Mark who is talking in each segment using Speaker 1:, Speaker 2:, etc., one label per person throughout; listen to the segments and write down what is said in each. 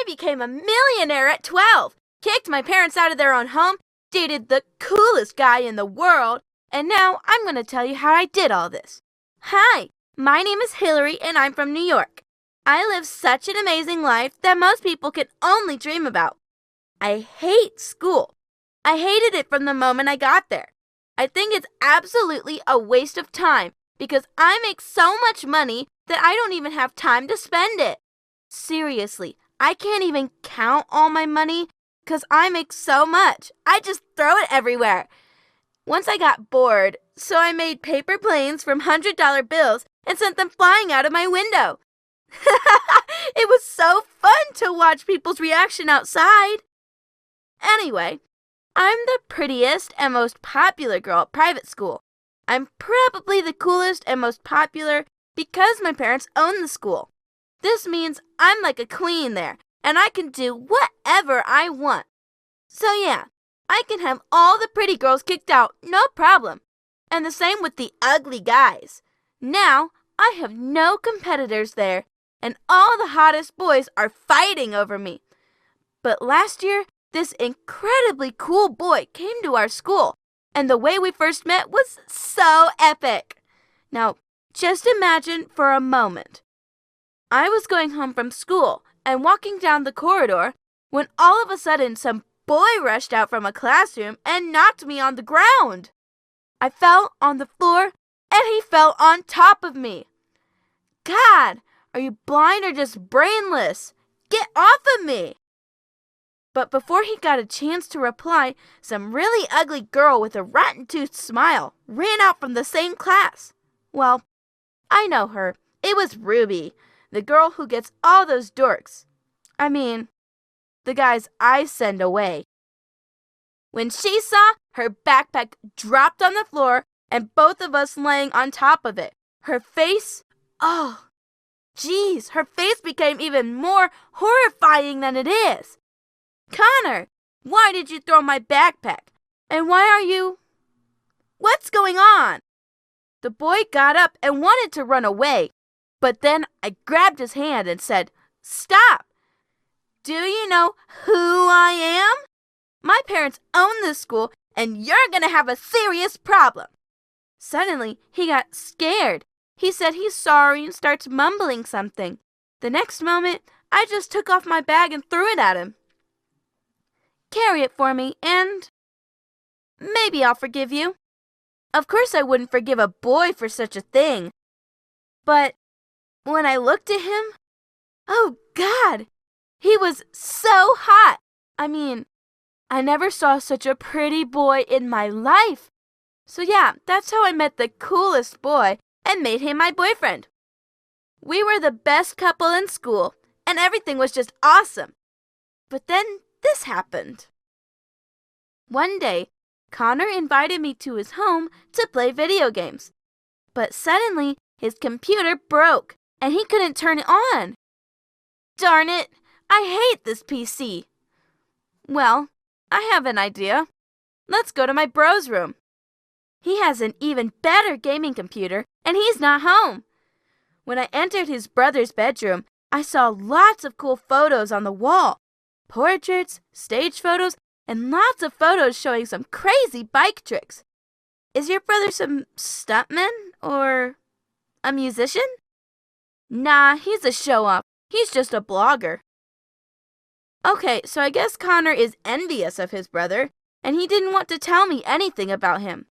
Speaker 1: became a millionaire at 12, kicked my parents out of their own home, dated the coolest guy in the world, and now I'm going to tell you how I did all this. Hi, my name is Hillary and I'm from New York. I live such an amazing life that most people can only dream about. I hate school. I hated it from the moment I got there. I think it's absolutely a waste of time because I make so much money that I don't even have time to spend it. Seriously, I can't even count all my money because I make so much. I just throw it everywhere. Once I got bored, so I made paper planes from $100 bills and sent them flying out of my window. It was so fun to watch people's reaction outside. Anyway, I'm the prettiest and most popular girl at private school. I'm probably the coolest and most popular because my parents own the school. This means I'm like a queen there, and I can do whatever I want. So yeah, I can have all the pretty girls kicked out, no problem. And the same with the ugly guys. Now, I have no competitors there, and all the hottest boys are fighting over me. But last year, this incredibly cool boy came to our school, and the way we first met was so epic. Now, just imagine for a moment. I was going home from school and walking down the corridor when all of a sudden some boy rushed out from a classroom and knocked me on the ground. I fell on the floor and he fell on top of me. God, are you blind or just brainless? Get off of me! But before he got a chance to reply, some really ugly girl with a rotten-toothed smile ran out from the same class. Well, I know her. It was Ruby, the girl who gets all those dorks. I mean, the guys I send away. When she saw, her backpack dropped on the floor and both of us laying on top of it. Her face, oh, geez, her face became even more horrifying than it is. Connor, why did you throw my backpack? And why are you... What's going on? The boy got up and wanted to run away, but then I grabbed his hand and said, "Stop! Do you know who I am? My parents own this school, and you're gonna have a serious problem." Suddenly, he got scared. He said he's sorry and starts mumbling something. The next moment, I just took off my bag and threw it at him. "Carry it for me, and maybe I'll forgive you." Of course I wouldn't forgive a boy for such a thing. But when I looked at him, oh God, he was so hot. I mean, I never saw such a pretty boy in my life. So yeah, that's how I met the coolest boy and made him my boyfriend. We were the best couple in school, and everything was just awesome. But then this happened. One day, Connor invited me to his home to play video games. But suddenly, his computer broke, and he couldn't turn it on. Darn it, I hate this PC. Well, I have an idea. Let's go to my bro's room. He has an even better gaming computer, and he's not home. When I entered his brother's bedroom, I saw lots of cool photos on the wall. Portraits, stage photos, and lots of photos showing some crazy bike tricks. Is your brother some stuntman or a musician? Nah, he's a show-off. He's just a blogger. Okay, so I guess Connor is envious of his brother, and he didn't want to tell me anything about him.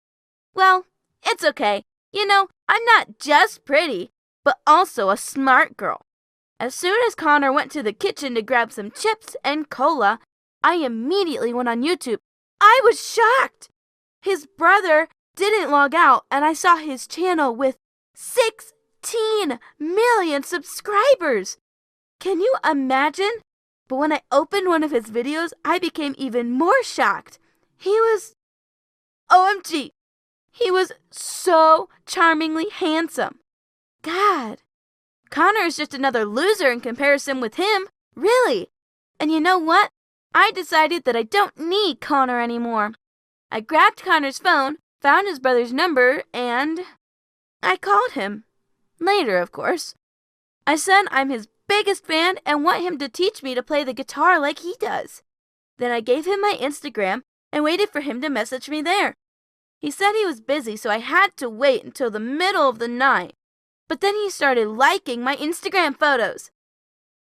Speaker 1: Well, it's okay. You know, I'm not just pretty, but also a smart girl. As soon as Connor went to the kitchen to grab some chips and cola, I immediately went on YouTube. I was shocked. His brother didn't log out, and I saw his channel with 16 million subscribers. Can you imagine? But when I opened one of his videos, I became even more shocked. He was... OMG! He was so charmingly handsome. God, Connor is just another loser in comparison with him, really. And you know what? I decided that I don't need Connor anymore. I grabbed Connor's phone, found his brother's number, and I called him. Later, of course. I said I'm his biggest fan and want him to teach me to play the guitar like he does. Then I gave him my Instagram and waited for him to message me there. He said he was busy, so I had to wait until the middle of the night. But then he started liking my Instagram photos.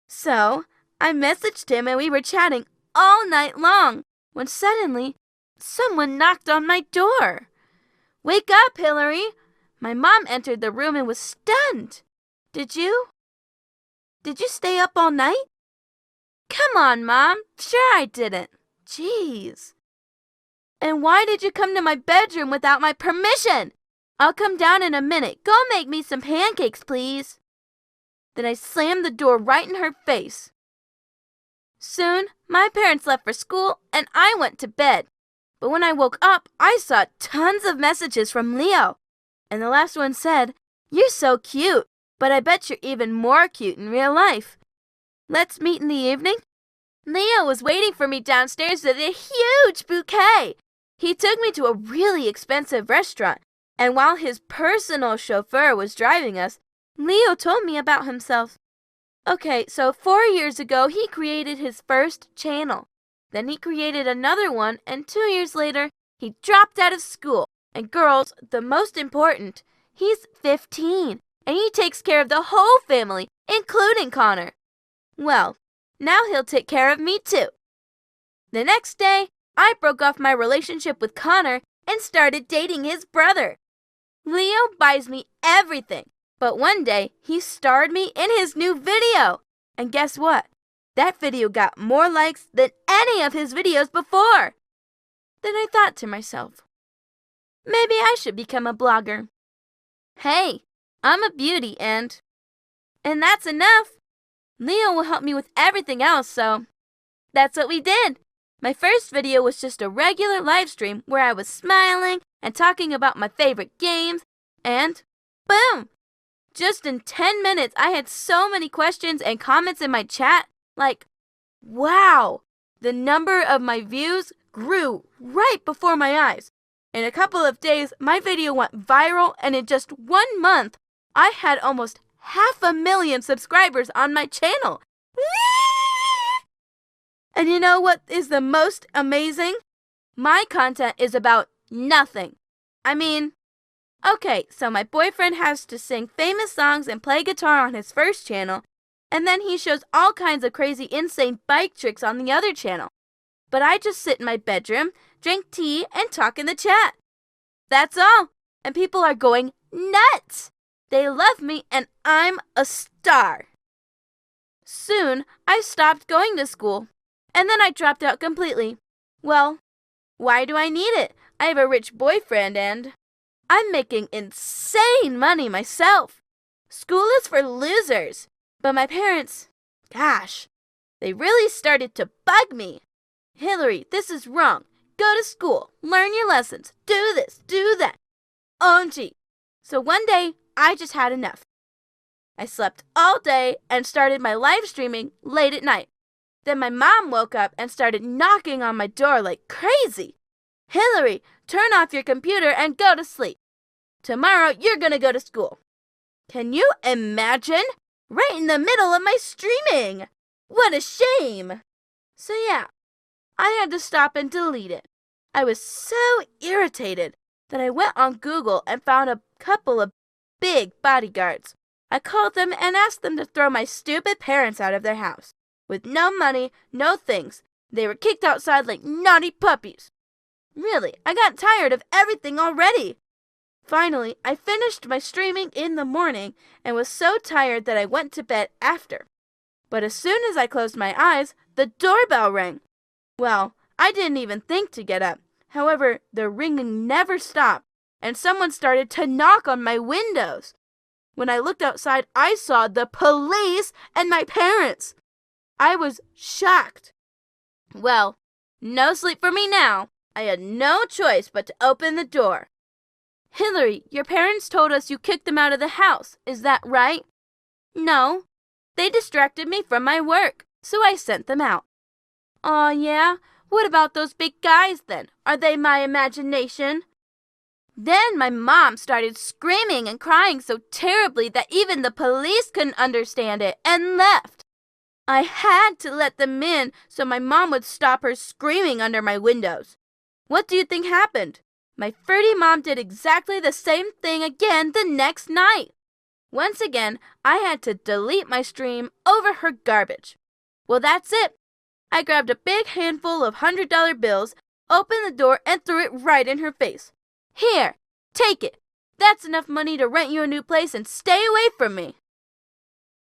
Speaker 1: So I messaged him and we were chatting all night long when suddenly someone knocked on my door. "Wake up, Hillary!" My mom entered the room and was stunned. Did you stay up all night?" "Come on, Mom. Sure I didn't." "Jeez." "And why did you come to my bedroom without my permission?" "I'll come down in a minute. Go make me some pancakes, please." Then I slammed the door right in her face. Soon, my parents left for school and I went to bed. But when I woke up, I saw tons of messages from Leo. And the last one said, "You're so cute, but I bet you're even more cute in real life. Let's meet in the evening?" Leo was waiting for me downstairs with a huge bouquet. He took me to a really expensive restaurant, and while his personal chauffeur was driving us, Leo told me about himself. Okay, so 4 years ago, he created his first channel. Then he created another one, and 2 years later, he dropped out of school. And girls, the most important, he's 15, and he takes care of the whole family, including Connor. Well, now he'll take care of me too. The next day, I broke off my relationship with Connor and started dating his brother. Leo buys me everything, but one day he starred me in his new video. And guess what? That video got more likes than any of his videos before. Then I thought to myself, maybe I should become a blogger. Hey, I'm a beauty and that's enough. Leo will help me with everything else, so that's what we did. My first video was just a regular live stream where I was smiling and talking about my favorite games, and boom! Just in 10 minutes, I had so many questions and comments in my chat, like, wow! The number of my views grew right before my eyes. In a couple of days, my video went viral, and in just 1 month, I had almost 500,000 subscribers on my channel. And you know what is the most amazing? My content is about nothing. I mean, okay, so my boyfriend has to sing famous songs and play guitar on his first channel, and then he shows all kinds of crazy, insane bike tricks on the other channel. But I just sit in my bedroom, drink tea, and talk in the chat. That's all. And people are going nuts. They love me, and I'm a star. Soon, I stopped going to school, and then I dropped out completely. Well, why do I need it? I have a rich boyfriend, and I'm making insane money myself. School is for losers. But my parents, gosh, they really started to bug me. Hillary, this is wrong. Go to school, learn your lessons, do this, do that. OMG. So one day, I just had enough. I slept all day and started my live streaming late at night. Then my mom woke up and started knocking on my door like crazy. Hillary, turn off your computer and go to sleep. Tomorrow, you're gonna go to school. Can you imagine? Right in the middle of my streaming. What a shame. So yeah, I had to stop and delete it. I was so irritated that I went on Google and found a couple of big bodyguards. I called them and asked them to throw my stupid parents out of their house. With no money, no things. They were kicked outside like naughty puppies. Really, I got tired of everything already. Finally, I finished my streaming in the morning and was so tired that I went to bed after. But as soon as I closed my eyes, the doorbell rang. Well, I didn't even think to get up. However, the ringing never stopped, and someone started to knock on my windows. When I looked outside, I saw the police and my parents. I was shocked. Well, no sleep for me now. I had no choice but to open the door. Hillary, your parents told us you kicked them out of the house. Is that right? No. They distracted me from my work, so I sent them out. Aw, yeah? What about those big guys then? Are they my imagination? Then my mom started screaming and crying so terribly that even the police couldn't understand it and left. I had to let them in so my mom would stop her screaming under my windows. What do you think happened? My fruity mom did exactly the same thing again the next night. Once again, I had to delete my stream over her garbage. Well, that's it. I grabbed a big handful of $100 bills, opened the door, and threw it right in her face. Here, take it. That's enough money to rent you a new place and stay away from me.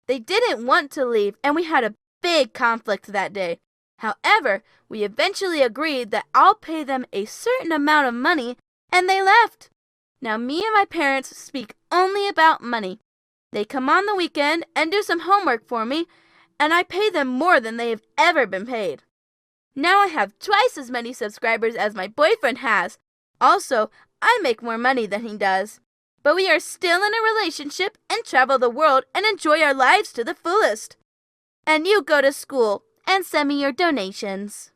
Speaker 1: They didn't want to leave, and we had a big conflict that day. However, we eventually agreed that I'll pay them a certain amount of money, and they left. Now me and my parents speak only about money. They come on the weekend and do some homework for me, and I pay them more than they have ever been paid. Now I have twice as many subscribers as my boyfriend has. Also, I make more money than he does. But we are still in a relationship and travel the world and enjoy our lives to the fullest. And you go to school and send me your donations.